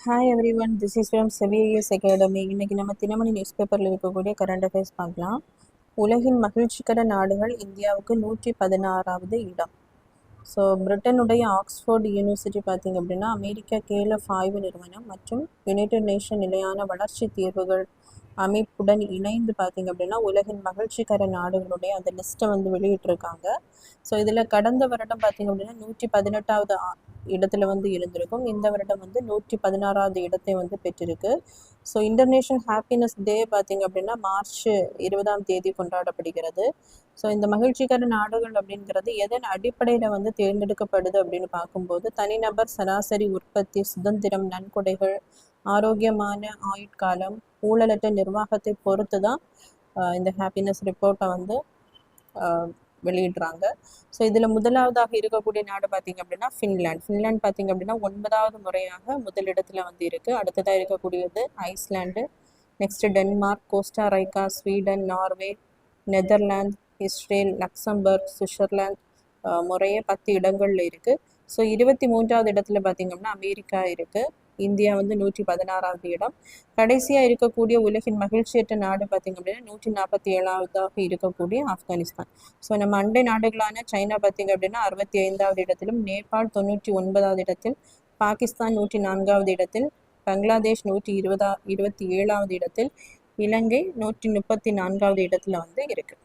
Hi everyone, this is from CVS academy. இன்றைக்கி நம்ம Dinamani news பேப்பரில் இருக்கக்கூடிய கரண்ட் அஃபேர்ஸ் பார்க்கலாம். உலகின் மகிழ்ச்சிகர நாடுகள் இந்தியாவுக்கு 116வது இடம். ஸோ பிரிட்டனுடைய ஆக்ஸ்ஃபோர்டு யூனிவர்சிட்டி பார்த்திங்க அப்படின்னா அமெரிக்கா கேலஃப் ஆய்வு நிறுவனம் மற்றும் யுனைடெட் நேஷன் நிலையான வளர்ச்சி தீர்வுகள் அமைப்புடன் இணைந்து பார்த்திங்க அப்படின்னா உலகின் மகிழ்ச்சிகர நாடுகளுடைய அந்த லிஸ்ட்டை வந்து வெளியிட்டிருக்காங்க. ஸோ இதில் கடந்த வருடம் பார்த்திங்க அப்படின்னா 118வது இடத்துல வந்து இருந்திருக்கும். இந்த வருடம் வந்து 116வது இடத்தை வந்து பெற்றிருக்கு. ஸோ இன்டர்நேஷ்னல் ஹாப்பினஸ் டே பார்த்திங்க அப்படின்னா மார்ச் 20ஆம் தேதி கொண்டாடப்படுகிறது. ஸோ இந்த மகிழ்ச்சிகர நாடுகள் அப்படிங்கிறது எதன் அடிப்படையில் வந்து தேர்ந்தெடுக்கப்படுது அப்படின்னு பார்க்கும்போது தனிநபர் சராசரி உற்பத்தி, சுதந்திரம், நன்கொடைகள், ஆரோக்கியமான ஆயுட்காலம், ஊழலற்ற நிர்வாகத்தை பொறுத்து தான் இந்த ஹாப்பினஸ் ரிப்போர்ட்டை வந்து வெளியிடுறாங்க. ஸோ இதில் முதலாவதாக இருக்கக்கூடிய நாடு பார்த்திங்க அப்படின்னா ஃபின்லாண்ட் பார்த்திங்க அப்படின்னா 9வது முறையாக முதலிடத்தில் வந்து இருக்குது. அடுத்ததாக இருக்கக்கூடியது Iceland, next Denmark, Costa Rica, Sweden, Norway, Netherlands, Israel, Luxembourg, Switzerland முறையே 10 இடங்களில் இருக்குது. ஸோ 23வது இடத்துல பார்த்திங்க அப்படின்னா அமெரிக்கா இருக்குது. இந்தியா வந்து 116வது இடம். கடைசியாக இருக்கக்கூடிய உலகின் மகிழ்ச்சியற்ற நாடு பார்த்திங்க அப்படின்னா 147வதாக இருக்கக்கூடிய ஆப்கானிஸ்தான். ஸோ நம்ம அண்டை நாடுகளான சைனா பார்த்திங்க அப்படின்னா 65வது இடத்திலும், நேபாள் 99வது இடத்தில், பாகிஸ்தான் 104வது இடத்தில், பங்களாதேஷ் 127வது இடத்தில், இலங்கை 134வது இடத்துல வந்து இருக்குது.